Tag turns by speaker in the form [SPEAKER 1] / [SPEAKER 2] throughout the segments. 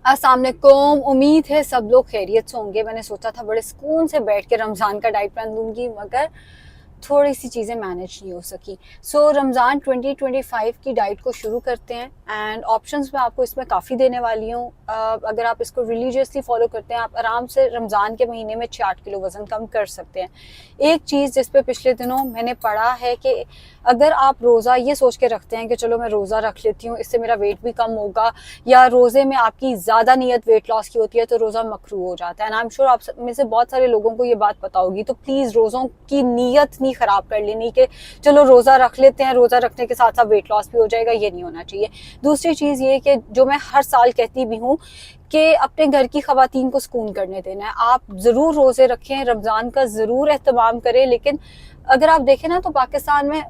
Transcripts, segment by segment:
[SPEAKER 1] अस्सलाम वालेकुम। उम्मीद है सब लोग खैरियत से होंगे। मैंने सोचा था बड़े सुकून से बैठ के रमज़ान का डाइट प्लान दूंगी, मगर थोड़ी सी चीज़ें मैनेज नहीं हो सकी। रमज़ान 2025 की डाइट को शुरू करते हैं एंड ऑप्शंस मैं आपको इसमें काफ़ी देने वाली हूँ। अगर आप इसको रिलीजियसली फॉलो करते हैं, आप आराम से रमज़ान के महीने में 6-8 किलो वज़न कम कर सकते हैं। एक चीज़ जिस पे पिछले दिनों मैंने पढ़ा है कि अगर आप रोज़ा ये सोच के रखते हैं कि चलो मैं रोज़ा रख लेती हूँ, इससे मेरा वेट भी कम होगा, या रोज़े में आपकी ज़्यादा नीयत वेट लॉस की होती है तो रोज़ा मकरू हो जाता है। एंड आई एम श्योर आप में से बहुत सारे लोगों को ये बात पता होगी। तो प्लीज़ रोज़ों की नीयत नहीं ख़राब कर लेनी कि चलो रोज़ा रख लेते हैं, रोज़ा रखने के साथ साथ वेट लॉस भी हो जाएगा, ये नहीं होना चाहिए। दूसरी चीज़ ये कि जो मैं हर साल कहती भी हूँ कि अपने घर की ख़वातीन को सुकून करने देना है। आप ज़रूर रोज़े रखें, रमज़ान का ज़रूर एहतमाम करें, लेकिन अगर आप देखें ना तो पाकिस्तान में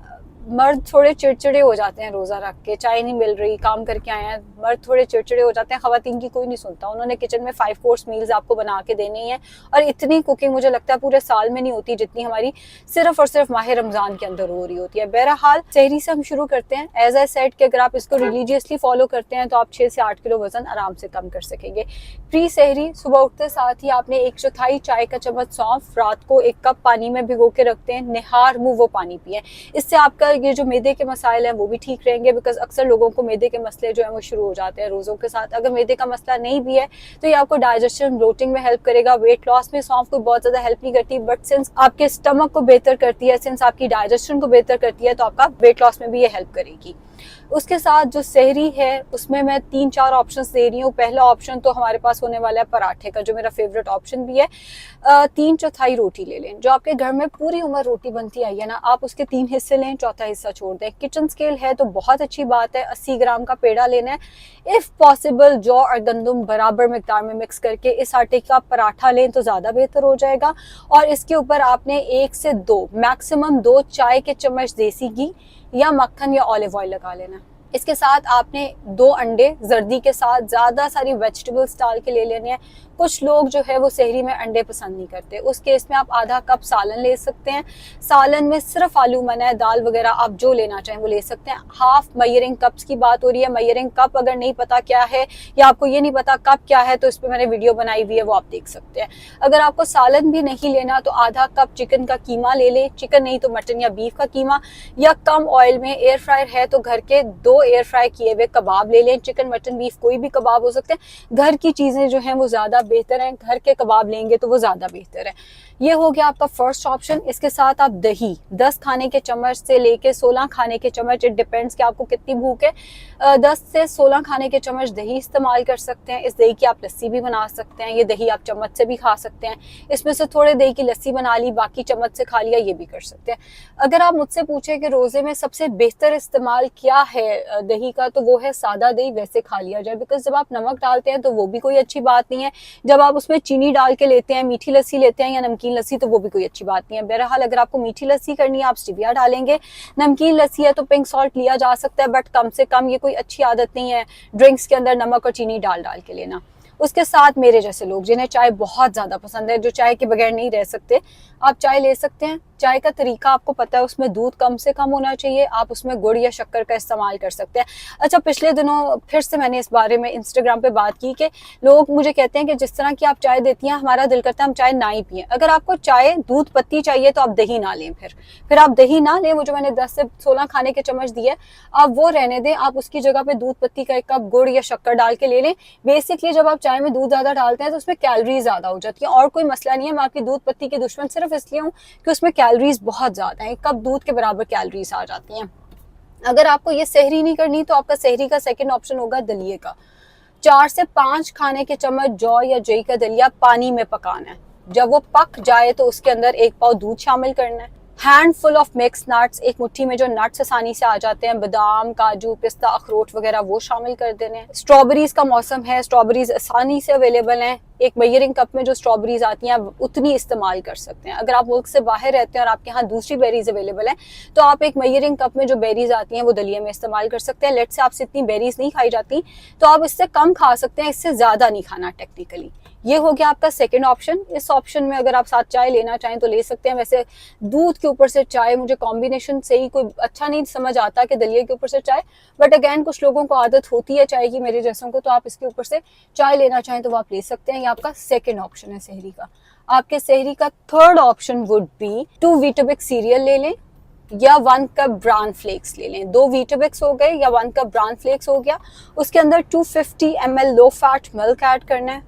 [SPEAKER 1] मर्द थोड़े चिड़चिड़े हो जाते हैं रोज़ा रख के, चाय नहीं मिल रही, काम करके आए हैं, मर्द थोड़े चिड़चिड़े हो जाते हैं। ख़वातीन की कोई नहीं सुनता। उन्होंने किचन में 5 कोर्स मील्स आपको बना के देनी है, और इतनी कुकिंग मुझे लगता है पूरे साल में नहीं होती जितनी हमारी सिर्फ और सिर्फ माह रमज़ान के अंदर हो रही होती है। बहरहाल सहरी से हम शुरू करते हैं। एज आई सेड कि अगर आप इसको रिलीजियसली फॉलो करते हैं तो आप 6 से 8 किलो वजन आराम से कम कर सकेंगे। प्री सहरी सुबह उठते साथ ही आपने 1/4 चाय का चम्मच सौंफ रात को 1 कप पानी में भिगो के रखते हैं, निहार मुंह वो पानी पिए। इससे आपका ये जो मैदे के मसाइल हैं वो भी ठीक रहेंगे, बिकॉज अक्सर लोगों को मैदे के मसले जो है वो शुरू हो जाते हैं रोज़ों के साथ। अगर मैदे का मसला नहीं भी है तो ये आपको डाइजेशन ब्लोटिंग में हेल्प करेगा। वेट लॉस में सौंफ को बहुत ज़्यादा हेल्प नहीं करती, बट सिंस आपके स्टमक को बेहतर करती है, सिंस आपकी डाइजेशन को बेहतर करती है, तो आपका वेट लॉस में भी ये हेल्प करेगी। उसके साथ जो सहरी है उसमें मैं 3-4 ऑप्शंस दे रही हूँ। पहला ऑप्शन तो हमारे पास होने वाला है पराठे का, जो मेरा फेवरेट ऑप्शन भी है। 3/4 रोटी ले लें। जो आपके घर में पूरी उम्र रोटी बनती आई है ना, आप उसके 3 हिस्से लें, चौथा हिस्सा छोड़ दें। किचन स्केल है तो बहुत अच्छी बात है, 80 ग्राम का पेड़ा लेना है। इफ़ पॉसिबल जौ और गंदम बराबर मिकदार में मिक्स करके इस आटे का पराठा लें तो ज़्यादा बेहतर हो जाएगा। और इसके ऊपर आपने 1 से 2 मैक्सिमम 2 चाय के चम्मच देसी घी या मक्खन या ऑलिव ऑयल लगा लेना। इसके साथ आपने 2 अंडे जर्दी के साथ ज़्यादा सारी वेजिटेबल्स डाल के ले लेने हैं। कुछ लोग जो है वो सहरी में अंडे पसंद नहीं करते, उस केस में आप आधा कप सालन ले सकते हैं। सालन में सिर्फ आलू मना है, दाल वगैरह आप जो लेना चाहें वो ले सकते हैं। हाफ मेजरिंग कप्स की बात हो रही है। मेजरिंग कप अगर नहीं पता क्या है या आपको ये नहीं पता कप क्या है तो इस पर मैंने वीडियो बनाई हुई है, वो आप देख सकते हैं। अगर आपको सालन भी नहीं लेना तो आधा कप चिकन का कीमा ले लें, चिकन नहीं तो मटन या बीफ का कीमा, या कम ऑयल में एयर फ्रायर है तो घर के 2 एयर फ्राई किए हुए कबाब ले लें। चिकन मटन बीफ कोई भी कबाब हो सकते हैं। घर की चीज़ें जो हैं वो ज़्यादा बेहतर है, घर के कबाब लेंगे तो वो ज़्यादा बेहतर है। ये हो गया आपका फर्स्ट ऑप्शन। इसके साथ आप दही 10 खाने के चम्मच से लेके 16 खाने के चम्मच, इट डिपेंड्स कि आपको कितनी भूख है, 10 से 16 खाने के चम्मच दही इस्तेमाल कर सकते हैं। इस दही की आप लस्सी भी बना सकते हैं। ये दही आप चम्मच से भी खा सकते हैं। इसमें से थोड़े दही की लस्सी बना ली, बाकी चम्मच से खा लिया, ये भी कर सकते हैं। अगर आप मुझसे पूछे कि रोज़े में सबसे बेहतर इस्तेमाल क्या है दही का, तो वो है सादा दही वैसे खा लिया जाए, बिकॉज जब आप नमक डालते हैं तो वो भी कोई अच्छी बात नहीं है। जब आप उसमें चीनी डाल के लेते हैं, मीठी लस्सी लेते हैं या नमकीन लस्सी, तो वो भी कोई अच्छी बात नहीं है। बहरहाल अगर आपको मीठी लस्सी करनी है आप स्टीविया डालेंगे, नमकीन लस्सी है तो पिंक सॉल्ट लिया जा सकता है, बट कम से कम ये कोई अच्छी आदत नहीं है ड्रिंक्स के अंदर नमक और चीनी डाल के लेना। उसके साथ मेरे जैसे लोग जिन्हें चाय बहुत ज़्यादा पसंद है, जो चाय के बगैर नहीं रह सकते, आप चाय ले सकते हैं। चाय का तरीका आपको पता है, उसमें दूध कम से कम होना चाहिए। आप उसमें गुड़ या शक्कर का इस्तेमाल कर सकते हैं। अच्छा, पिछले दिनों फिर से मैंने इस बारे में इंस्टाग्राम पे बात की कि लोग मुझे कहते हैं कि जिस तरह की आप चाय देती हैं हमारा दिल करता है हम चाय ना ही पिए। अगर आपको चाय दूध पत्ती चाहिए तो आप दही ना लें, फिर आप दही ना लें। वो जो मैंने 10 से 16 खाने के चम्मच दिए आप वो रहने दें। आप उसकी जगह पे दूध पत्ती का 1 कप गुड़ या शक्कर डाल के ले लें। बेसिकली जब आप चाय में दूध ज़्यादा डालते हैं तो उसमें कैलोरी ज़्यादा हो जाती है, और कोई मसला नहीं है। मैं आपकी दूध पत्ती की दुश्मन सिर्फ इसलिए हूँ कि उसमें कैलोरीज बहुत ज़्यादा है। 1 कप दूध के बराबर कैलोरीज आ जाती हैं। अगर आपको ये सहरी नहीं करनी तो आपका सहरी का सेकंड ऑप्शन होगा दलिए का। 4 से 5 खाने के चम्मच जौ या जई का दलिया पानी में पकाना है। जब वो पक जाए तो उसके अंदर 1 पाव दूध शामिल करना है। हैंडफुल ऑफ मिक्स नट्स, एक मुट्ठी में जो नट्स आसानी से आ जाते हैं, बादाम, काजू, पिस्ता, अखरोट वगैरह, वो शामिल कर देने हैं। स्ट्रॉबेरीज का मौसम है, स्ट्रॉबेरीज आसानी से अवेलेबल हैं। 1 मेजरिंग कप में जो स्ट्रॉबेरीज आती हैं उतनी इस्तेमाल कर सकते हैं। अगर आप मुल्क से बाहर रहते हैं और आपके यहाँ दूसरी बेरीज अवेलेबल हैं तो आप 1 मेजरिंग कप में जो बेरीज आती हैं वो दलिए में इस्तेमाल कर सकते हैं। लेट से आपसे इतनी बेरीज नहीं खाई जाती तो आप इससे कम खा सकते हैं, इससे ज़्यादा नहीं खाना टेक्निकली। ये हो गया आपका सेकंड ऑप्शन। इस ऑप्शन में अगर आप साथ चाय लेना चाहें तो ले सकते हैं। वैसे दूध के ऊपर से चाय मुझे कॉम्बिनेशन से ही कोई अच्छा नहीं समझ आता कि दलिया के ऊपर से चाय, बट अगैन कुछ लोगों को आदत होती है चाय की, मेरे जैसों को, तो आप इसके ऊपर से चाय लेना चाहें तो वो आप ले सकते हैं। ये आपका सेकेंड ऑप्शन है सहरी का। आपके सहरी का third option would be 2 Weetabix cereal ले लें या 1 कप ब्राउन फ्लेक्स ले लें। 2 वीटाबिक्स हो गए या 1 कप ब्राउन फ्लेक्स हो गया। उसके अंदर 250 ml low fat milk add करना है।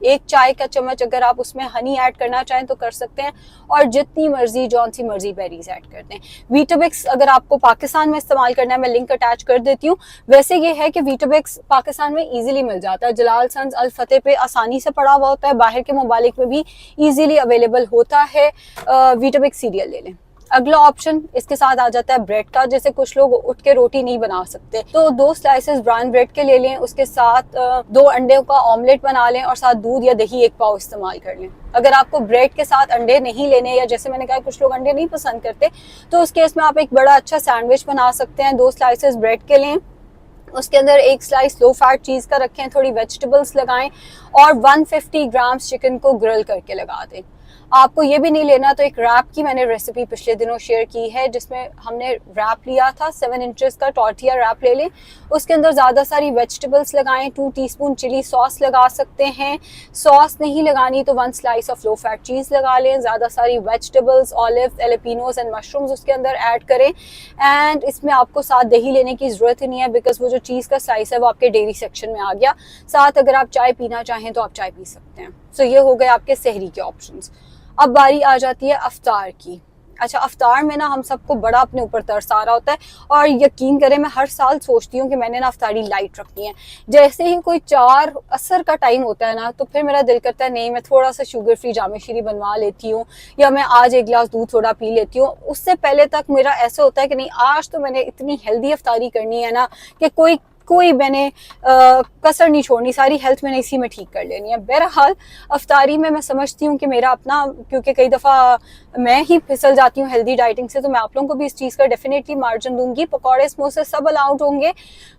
[SPEAKER 1] 1 चाय का चम्मच अगर आप उसमें हनी ऐड करना चाहें तो कर सकते हैं, और जितनी मर्जी जौन सी मर्जी बेरीज ऐड कर दें। वीटाबिक्स अगर आपको पाकिस्तान में इस्तेमाल करना है, मैं लिंक अटैच कर देती हूँ। वैसे ये है कि वीटाबिक्स पाकिस्तान में इजीली मिल जाता है, जलाल सन्स अल फतेह पे आसानी से पड़ा हुआ होता है, बाहर के ममालिक में भी इजीली अवेलेबल होता है। वीटाबिक्स सीरियल ले लें। अगला ऑप्शन इसके साथ आ जाता है ब्रेड का। जैसे कुछ लोग उठ के रोटी नहीं बना सकते तो 2 स्लाइसेस ब्राउन ब्रेड के ले लें, उसके साथ 2 अंडे का ऑमलेट बना लें और साथ दूध या दही 1 पाव इस्तेमाल कर लें। अगर आपको ब्रेड के साथ अंडे नहीं लेने, या जैसे मैंने कहा कुछ लोग अंडे नहीं पसंद करते, तो उस केस में आप एक बड़ा अच्छा सैंडविच बना सकते हैं। 2 स्लाइसेस ब्रेड के लें, उसके अंदर 1 स्लाइस लो फैट चीज का रखें, थोड़ी वेजिटेबल्स लगाएं और 150 ग्राम चिकन को ग्रिल करके लगा दें। आपको ये भी नहीं लेना तो एक रैप की मैंने रेसिपी पिछले दिनों शेयर की है, जिसमें हमने रैप लिया था 7 इंचेस का टॉर्टिया रैप ले लें। उसके अंदर ज़्यादा सारी वेजिटेबल्स लगाएं, 2 टीस्पून चिली सॉस लगा सकते हैं। सॉस नहीं लगानी तो 1 स्लाइस ऑफ लो फैट चीज़ लगा लें। ज़्यादा सारी वेजिटेबल्स, ऑलिव, एलेपिनोज एंड मशरूम्स उसके अंदर ऐड करें। एंड इसमें आपको साथ दही लेने की ज़रूरत ही नहीं है, बिकॉज वो जो चीज़ का स्लाइस है वो आपके डेयरी सेक्शन में आ गया। साथ अगर आप चाय पीना चाहें तो आप चाय पी सकते हैं। सो ये हो गए आपके सहरी के ऑप्शंस। अब बारी आ जाती है अफ्तार की। अच्छा, अफ्तार में ना हम सबको बड़ा अपने ऊपर तरस आ रहा होता है, और यकीन करें मैं हर साल सोचती हूँ कि मैंने ना अफ्तारी लाइट रखनी है। जैसे ही कोई 4 असर का टाइम होता है ना, तो फिर मेरा दिल करता है नहीं, मैं थोड़ा सा शुगर फ्री जामे शीरी बनवा लेती हूँ, या मैं आज 1 गिलास दूध थोड़ा पी लेती हूँ। उससे पहले तक मेरा ऐसा होता है कि नहीं, आज तो मैंने इतनी हेल्दी अफ्तारी करनी है ना कि कोई मैंने कसर नहीं छोड़नी, सारी हेल्थ मैंने इसी में ठीक कर लेनी है। बहरहाल अफ्तारी में मैं समझती हूँ कि मेरा अपना, क्योंकि कई दफ़ा मैं ही फिसल जाती हूँ हेल्दी डाइटिंग से, तो मैं आप लोगों को भी इस चीज़ का डेफिनेटली मार्जिन दूंगी। पकौड़े समोसे सब अलाउड होंगे,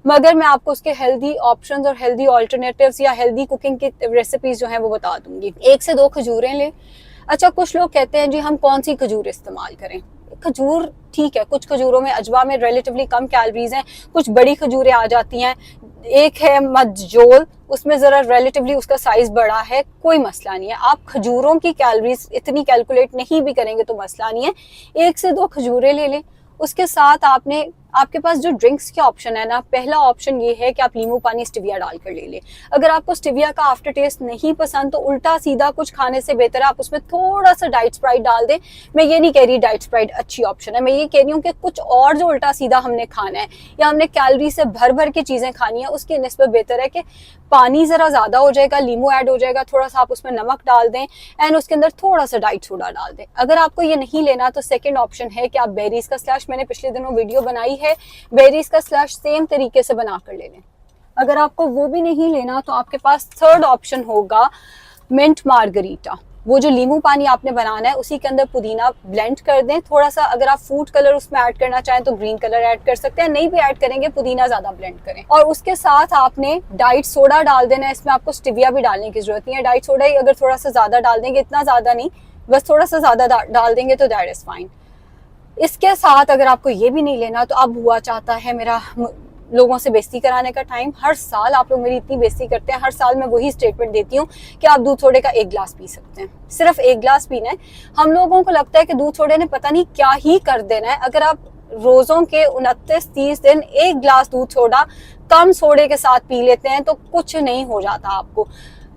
[SPEAKER 1] मगर मैं आपको उसके हेल्दी ऑप्शंस और हेल्दी ऑल्टरनेटिव्स या हेल्दी कुकिंग की रेसिपीज जो हैं वो बता दूंगी। 1 से 2 खजूरें लें। अच्छा, कुछ लोग कहते हैं जी हम कौन सी खजूर इस्तेमाल करें। खजूर ठीक है, कुछ खजूरों में अजवा में रिलेटिवली कम कैलोरीज हैं, कुछ बड़ी खजूरें आ जाती हैं। एक है मजजोल, उसमें ज़रा रिलेटिवली उसका साइज़ बड़ा है, कोई मसला नहीं है। आप खजूरों की कैलोरीज इतनी कैलकुलेट नहीं भी करेंगे तो मसला नहीं है। 1 से 2 खजूरें ले लें। उसके साथ आपके पास जो ड्रिंक्स के ऑप्शन है ना, पहला ऑप्शन ये है कि आप नींबू पानी स्टिविया डालकर ले लें। अगर आपको स्टिविया का आफ्टर टेस्ट नहीं पसंद तो उल्टा सीधा कुछ खाने से बेहतर है आप उसमें थोड़ा सा डाइट स्प्राइट डाल दें। मैं ये नहीं कह रही डाइट स्प्राइट अच्छी ऑप्शन है, मैं ये कह रही हूँ कि कुछ और जो उल्टा सीधा हमने खाना है या हमने कैलोरी से भर भर के चीज़ें खानी है, उसकी निस्बत बेहतर है कि पानी ज़रा ज़्यादा हो जाएगा, नींबू ऐड हो जाएगा, थोड़ा सा आप उसमें नमक डाल दें एंड उसके अंदर थोड़ा सा डाइट सोडा डाल दें। अगर आपको ये नहीं लेना तो सेकेंड ऑप्शन है कि आप बेरीज का स्लैश, मैंने पिछले दिनों वीडियो बनाई है, बेरीज का स्लैश सेम तरीके से बना कर ले लें। अगर आपको वो भी नहीं लेना तो आपके पास थर्ड ऑप्शन होगा मिंट मार्गरीटा। वो जो नींबू पानी आपने बनाना है उसी के अंदर पुदीना ब्लेंड कर दें, थोड़ा सा अगर आप फूड कलर उसमें ऐड करना चाहें तो ग्रीन कलर ऐड कर सकते हैं, नहीं भी ऐड करेंगे पुदीना ज्यादा ब्लेंड करें। और उसके साथ आपने डाइट सोडा डाल देना है, इसमें आपको स्टिविया भी डालने की जरूरत नहीं है। डाइट सोडा ही अगर थोड़ा सा ज्यादा डाल देंगे, इतना ज्यादा नहीं, बस थोड़ा सा ज्यादा डाल देंगे तो दैट इज फाइन। इसके साथ अगर आपको ये भी नहीं लेना तो अब हुआ चाहता है मेरा लोगों से बेइज्जती कराने का टाइम। हर साल आप लोग मेरी इतनी बेइज्जती करते हैं, हर साल मैं वही स्टेटमेंट देती हूँ कि आप दूध सोडे का 1 गिलास पी सकते हैं, सिर्फ 1 गिलास पीना है। हम लोगों को लगता है कि दूध सोडे ने पता नहीं क्या ही कर देना है। अगर आप रोजों के 29-30 दिन 1 गिलास दूध सोडा कम सोडे के साथ पी लेते हैं तो कुछ नहीं हो जाता आपको।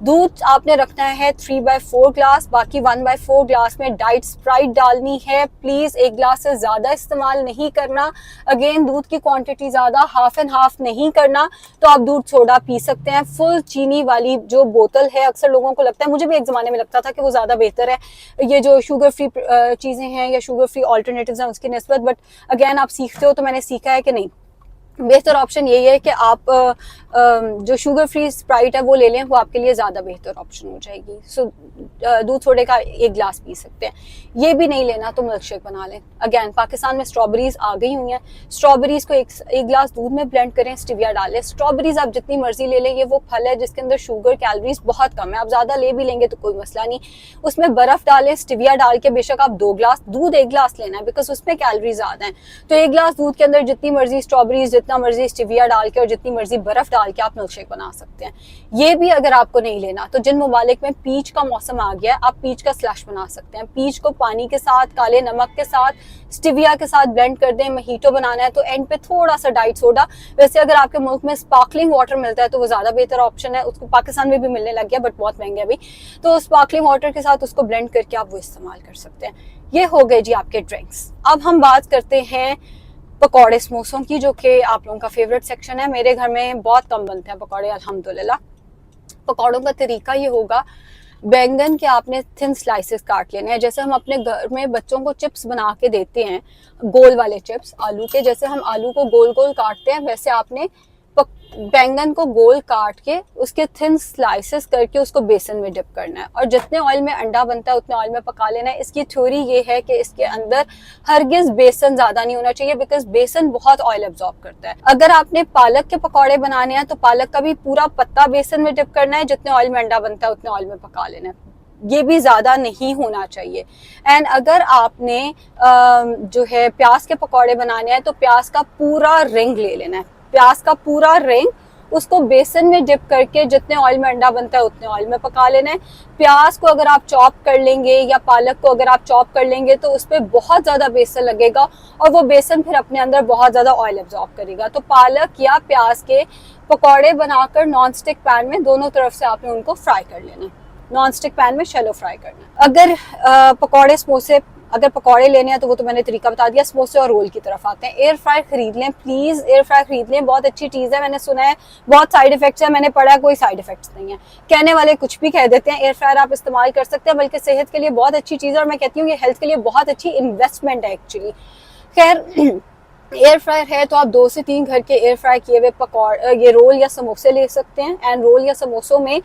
[SPEAKER 1] दूध आपने रखना है 3/4 ग्लास, बाकी 1/4 ग्लास में डाइट स्प्राइट डालनी है। प्लीज 1 ग्लास से ज्यादा इस्तेमाल नहीं करना। अगेन दूध की क्वांटिटी ज्यादा, हाफ एंड हाफ नहीं करना। तो आप दूध सोडा पी सकते हैं। फुल चीनी वाली जो बोतल है, अक्सर लोगों को लगता है, मुझे भी एक जमाने में लगता था कि वो ज्यादा बेहतर है, ये जो शुगर फ्री चीजें हैं या शुगर फ्री ऑल्टरनेटिव्स हैं उसकी निस्बत, बट अगेन आप सीखते हो तो मैंने सीखा है कि नहीं, बेहतर ऑप्शन यही है कि आप जो शुगर फ्री स्प्राइट है वो ले लें, वो आपके लिए ज़्यादा बेहतर ऑप्शन हो जाएगी। सो दूध सोडे का 1 गिलास पी सकते हैं। ये भी नहीं लेना तो मिल्क शेक बना लें। अगेन पाकिस्तान में स्ट्रॉबेरीज आ गई हुई हैं, स्ट्रॉबेरीज को एक गिलास दूध में ब्लेंड करें, स्टिविया डालें। स्ट्रॉबेरीज आप जितनी मर्जी ले लें, ये वो फल है जिसके अंदर शुगर कैलोरीज बहुत कम है, आप ज़्यादा ले भी लेंगे तो कोई मसला नहीं। उसमें बर्फ़ डालें, स्टिविया डाल के, बेशक आप 2 गिलास दूध 1 गिलास लेना है बिकॉज उसमें कैलोरी ज़्यादा है, तो 1 गिलास दूध के अंदर जितनी मर्जी स्ट्रॉबेरीज, जितना मर्जी स्टिविया डाल के और जितनी मर्जी बर्फ डाल के आप मिल्क शेक बना सकते हैं। ये भी अगर आपको नहीं लेना तो जिन ममालिक में पीच का मौसम आ गया है, आप पीच का स्लश बना सकते हैं। पीच को पानी के साथ, काले नमक के साथ, स्टिविया के साथ ब्लेंड कर दें। महीटो बनाना है तो एंड पे थोड़ा सा डाइट सोडा, वैसे अगर आपके मुल्क में स्पार्कलिंग वाटर मिलता है तो वो ज्यादा बेहतर ऑप्शन है, उसको पाकिस्तान में भी मिलने लग गया बट बहुत महंगा भी, तो स्पार्कलिंग वाटर के साथ उसको ब्लेंड करके आप वो इस्तेमाल कर सकते हैं। ये हो गए जी आपके ड्रिंक्स। अब हम बात करते हैं पकौड़े समोसों की, जो कि आप लोगों का फेवरेट सेक्शन है। मेरे घर में बहुत कम बनते हैं पकौड़े अल्हम्दुलिल्लाह। पकौड़ों का तरीका ये होगा, बैंगन के आपने थिन स्लाइसेस काट लेने हैं। जैसे हम अपने घर में बच्चों को चिप्स बना के देते हैं, गोल वाले चिप्स आलू के, जैसे हम आलू को गोल गोल काटते हैं, वैसे आपने बैंगन को गोल काट के उसके थिन स्लाइसेस करके उसको बेसन में डिप करना है और जितने ऑयल में अंडा बनता है उतने ऑयल में पका लेना है। इसकी थ्योरी ये है कि इसके अंदर हरगिज बेसन ज्यादा नहीं होना चाहिए बिकॉज बेसन बहुत ऑयल एब्जॉर्ब करता है। अगर आपने पालक के पकौड़े बनाने हैं तो पालक का भी पूरा पत्ता बेसन में डिप करना है, जितने ऑयल में अंडा बनता है उतने ऑयल में पका लेना है, ये भी ज्यादा नहीं होना चाहिए। एंड अगर आपने जो है प्याज के पकौड़े बनाने हैं तो प्याज का पूरा रिंग ले लेना है, प्याज का पूरा रिंग, उसको बेसन में डिप करके जितने ऑयल में अंडा बनता है उतने ऑयल में पका लेना है। प्याज को अगर आप चॉप कर लेंगे या पालक को अगर आप चॉप कर लेंगे तो उस पर बहुत ज्यादा बेसन लगेगा और वो बेसन फिर अपने अंदर बहुत ज्यादा ऑयल एब्जॉर्ब करेगा। तो पालक या प्याज के पकौड़े बनाकर नॉन स्टिक पैन में दोनों तरफ से आपने उनको फ्राई कर लेना है, नॉन स्टिक पैन में शैलो फ्राई करना। अगर पकौड़े समोसे अगर पकौड़े लेने हैं तो वो तो मैंने तरीका बता दिया। समोसे और रोल की तरफ आते हैं। एयर फ्रायर खरीद लें प्लीज, एयर फ्रायर खरीद लें, बहुत अच्छी चीज़ है। मैंने सुना है बहुत साइड इफेक्ट्स है, मैंने पढ़ा है कोई साइड इफेक्ट्स नहीं है। कहने वाले कुछ भी कह देते हैं। एयर फ्रायर आप इस्तेमाल कर सकते हैं, बल्कि सेहत के लिए बहुत अच्छी चीज़ है और मैं कहती हूँ ये हेल्थ के लिए बहुत अच्छी इन्वेस्टमेंट है एक्चुअली। खैर एयर फ्रायर है तो आप 2 से 3 घर के एयर फ्राई किए हुए पकौड़े, ये रोल या समोसे ले सकते हैं। एंड रोल या समोसों में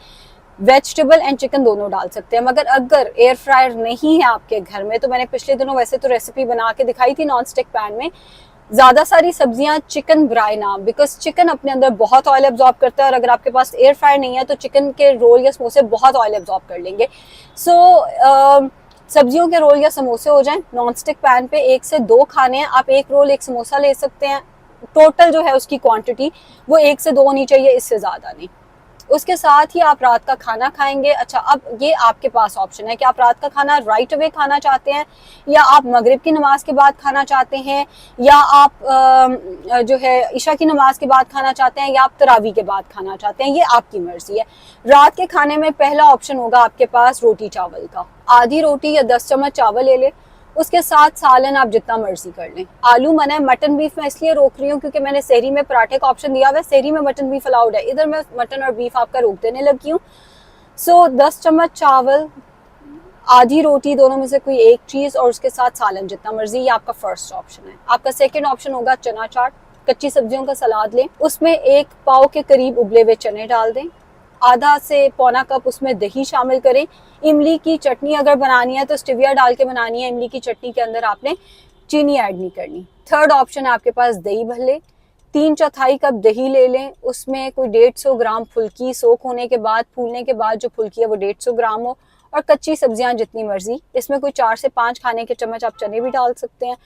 [SPEAKER 1] वेजिटेबल एंड चिकन दोनों डाल सकते हैं। मगर अगर एयर फ्रायर नहीं है आपके घर में तो मैंने पिछले दिनों वैसे तो रेसिपी बना के दिखाई थी नॉन स्टिक पैन में, ज्यादा सारी सब्जियां चिकन ब्राई ना, बिकॉज चिकन अपने अंदर बहुत ऑयल एब्जॉर्ब करता है और अगर आपके पास एयर फ्रायर नहीं है तो चिकन के रोल या समोसे बहुत ऑयल एब्जॉर्ब कर लेंगे। सो सब्जियों के रोल या समोसे हो जाएं नॉन स्टिक पैन पे। 1 से 2 खाने हैं, आप 1 रोल 1 समोसा ले सकते हैं। टोटल जो है उसकी क्वांटिटी वो 1 से 2 होनी चाहिए, इससे ज्यादा नहीं। उसके साथ ही आप रात का खाना खाएंगे। अच्छा, अब ये आपके पास ऑप्शन है कि आप रात का खाना राइट अवे खाना चाहते हैं या आप मगरिब की नमाज के बाद खाना चाहते हैं या आप जो है इशा की नमाज के बाद खाना चाहते हैं या आप तरावी के बाद खाना चाहते हैं, ये आपकी मर्जी है। रात के खाने में पहला ऑप्शन होगा आपके पास रोटी चावल का। आधी रोटी या 10 चम्मच चावल ले लें, उसके साथ सालन आप जितना मर्जी कर लें। आलू मना है, मटन बीफ मैं इसलिए रोक रही हूँ क्योंकि मैंने सहरी में पराठे का ऑप्शन दिया हुआ है, सहरी में मटन बीफ अलाउड है, इधर मैं मटन और बीफ आपका रोक देने लगी हूँ। सो 10 चम्मच चावल, आधी रोटी, दोनों में से कोई एक चीज और उसके साथ सालन जितना मर्जी, ये आपका फर्स्ट ऑप्शन है। आपका सेकेंड ऑप्शन होगा चना चाट, कच्ची सब्जियों का सलाद लें, उसमें 1 पाव के करीब उबले हुए चने डाल दें, आधा से पौना कप उसमें दही शामिल करें। इमली की चटनी अगर बनानी है तो स्टिविया डाल के बनानी है, इमली की चटनी के अंदर आपने चीनी ऐड नहीं करनी। थर्ड ऑप्शन है आपके पास दही भल्ले, 3/4 कप दही ले लें, उसमें कोई 150 ग्राम फुल्की, सोख होने के बाद फूलने के बाद जो फुल्की है वो 150 ग्राम हो और कच्ची सब्जियां जितनी मर्जी, इसमें कोई 4 से 5 खाने के चम्मच आप चने भी डाल सकते हैं।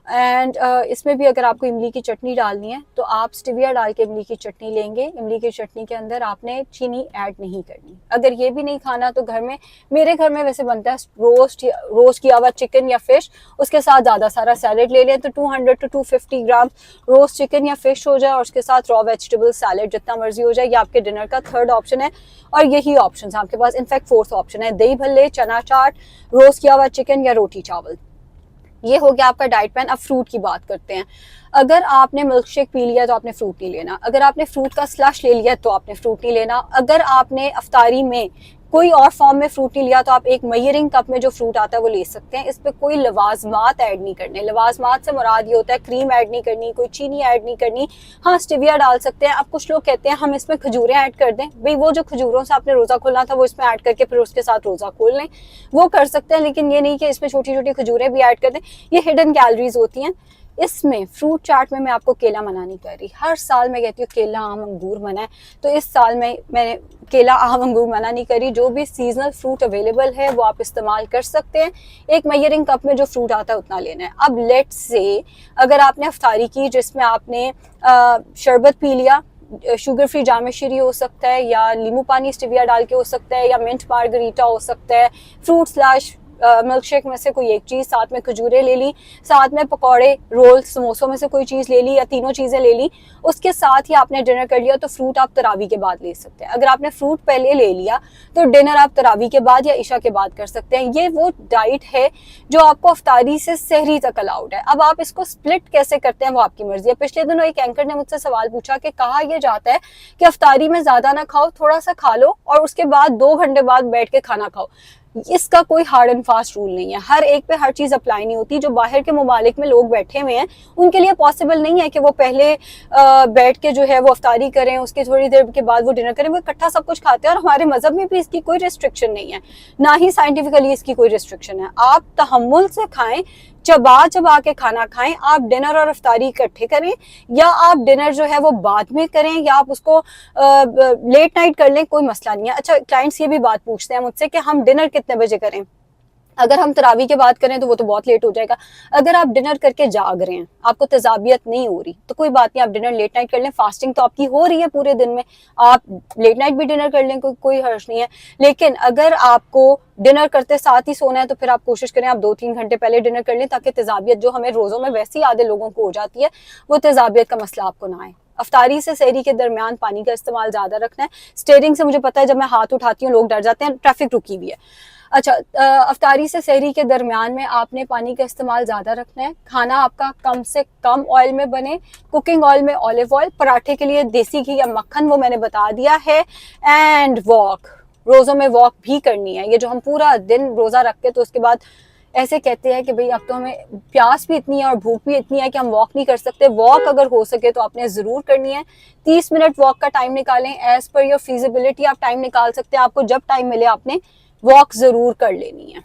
[SPEAKER 1] एंड इसमें भी अगर आपको इमली की चटनी डालनी है तो आप स्टिविया डाल के इमली की चटनी लेंगे। इमली की चटनी के अंदर आपने चीनी ऐड नहीं करनी। अगर ये भी नहीं खाना तो घर में, मेरे घर में वैसे बनता है रोस्ट किया हुआ चिकन या फिश, उसके साथ ज़्यादा सारा सैलेड ले लें तो 200 to 250 ग्राम रोस्ट चिकन या फिश हो जाए और उसके साथ रॉ वेजिटेबल सैलेड जितना मर्जी हो जाए। ये आपके डिनर का थर्ड ऑप्शन है और यही ऑप्शन है आपके पास। इनफैक्ट फोर्थ ऑप्शन है दही भल्ले, चना चाट, रोस्ट किया हुआ चिकन या रोटी चावल। ये हो गया आपका डाइट प्लान। अब फ्रूट की बात करते हैं। अगर आपने मिल्क शेक पी लिया तो आपने फ्रूट नहीं लेना, अगर आपने फ्रूट का स्लश ले लिया तो आपने फ्रूट नहीं लेना, अगर आपने अफ्तारी में कोई और फॉर्म में फ्रूट नहीं लिया तो आप एक मेजरिंग कप में जो फ्रूट आता है वो ले सकते हैं। इस पे कोई लवाजमात ऐड नहीं करने। लवाजमात से मुराद ये होता है क्रीम ऐड नहीं करनी, कोई चीनी ऐड नहीं करनी। हाँ, स्टिविया डाल सकते हैं। अब कुछ लोग कहते हैं हम इसमें खजूरें ऐड कर दें। भाई वो जो खजूरों से आपने रोजा खोलना था वो इसमें ऐड करके फिर उसके साथ रोजा खोल लें, वो कर सकते हैं, लेकिन ये नहीं कि इसमें छोटी छोटी खजूरें भी ऐड कर दें। ये हिडन कैलोरीज होती हैं। इसमें फ्रूट चाट में मैं आपको केला मना नहीं कर रही। हर साल मैं कहती हूँ केला आम अंगूर मना है, तो इस साल मैंने केला आम अंगूर मना नहीं करी। जो भी सीजनल फ्रूट अवेलेबल है वो आप इस्तेमाल कर सकते हैं। एक मेजरिंग कप में जो फ्रूट आता है उतना लेना है। अब लेट्स से अगर आपने अफ्तारी की जिसमें आपने शरबत पी लिया, शुगर फ्री जाम शीरी हो सकता है, या नींबू पानी स्टिविया डाल के हो सकता है, या मिंट मार्गरीटा हो सकता है, फ्रूट स्लैश मिल्क शेक में से कोई एक चीज, साथ में खजूरें ले ली, साथ में पकौड़े रोल समोसों में से कोई चीज ले ली, या तीनों चीजें ले ली, उसके साथ ही आपने डिनर कर लिया, तो फ्रूट आप तरावी के बाद ले सकते हैं। अगर आपने फ्रूट पहले ले लिया तो डिनर आप तरावी के बाद या इशा के बाद कर सकते हैं। ये वो डाइट है जो आपको अफ्तारी से सहरी तक अलाउड है। अब आप इसको स्प्लिट कैसे करते हैं वो आपकी मर्जी है। पिछले दिनों एक एंकर ने मुझसे सवाल पूछा कि कहा यह जाता है कि अफ्तारी में ज्यादा ना खाओ, थोड़ा सा खा लो और उसके बाद 2 घंटे बाद बैठ के खाना खाओ। इसका कोई हार्ड एंड फास्ट रूल नहीं है। हर एक पे हर चीज अप्लाई नहीं होती। जो बाहर के ममालिक में लोग बैठे हुए हैं उनके लिए पॉसिबल नहीं है कि वो पहले बैठ के जो है वो अफ्तारी करें, उसके थोड़ी देर के बाद वो डिनर करें। वो इकट्ठा सब कुछ खाते हैं और हमारे मजहब में भी इसकी कोई रिस्ट्रिक्शन नहीं है, ना ही साइंटिफिकली इसकी कोई रिस्ट्रिक्शन है। आप तहम्मुल से खाएं, चबा के खाना खाएं। आप डिनर और अफ्तारी इकट्ठे करें, या आप डिनर जो है वो बाद में करें, या आप उसको लेट नाइट कर लें, कोई मसला नहीं है। अच्छा, क्लाइंट्स ये भी बात पूछते हैं मुझसे कि हम डिनर कितने बजे करें। अगर हम तरावी के बाद करें तो वो तो बहुत लेट हो जाएगा। अगर आप डिनर करके जाग रहे हैं, आपको तेजाबियत नहीं हो रही, तो कोई बात नहीं, आप डिनर लेट नाइट कर लें। फास्टिंग तो आपकी हो रही है पूरे दिन में, आप लेट नाइट भी डिनर कर लें, कोई हर्ज नहीं है। लेकिन अगर आपको डिनर करते साथ ही सोना है तो फिर आप कोशिश करें आप 2-3 घंटे पहले डिनर कर लें, ताकि तेजाबियत जो हमें रोजों में वैसे ही आधे लोगों को हो जाती है, वो तेजाबियत का मसला आपको ना आए। अफ्तारी से सहरी के दरमियान पानी का इस्तेमाल ज्यादा रखना है। स्टेयरिंग से मुझे पता है जब मैं हाथ उठाती हूँ लोग डर जाते हैं, ट्रैफिक रुकी हुई है। अच्छा, अफ्तारी से सहरी के दरमियान में आपने पानी का इस्तेमाल ज्यादा रखना है। खाना आपका कम से कम ऑयल में बने, कुकिंग ऑयल में ऑलिव ऑयल, पराठे के लिए देसी घी या मक्खन वो मैंने बता दिया है। एंड वॉक, रोजों में वॉक भी करनी है। ये जो हम पूरा दिन रोजा रख के तो उसके बाद ऐसे कहते हैं कि भाई अब तो हमें प्यास भी इतनी है और भूख भी इतनी है कि हम वॉक नहीं कर सकते। वॉक अगर हो सके तो आपने जरूर करनी है। 30 मिनट वॉक का टाइम निकालें, एज पर योर फिजिबिलिटी आप टाइम निकाल सकते हैं। आपको जब टाइम मिले आपने वॉक जरूर कर लेनी है।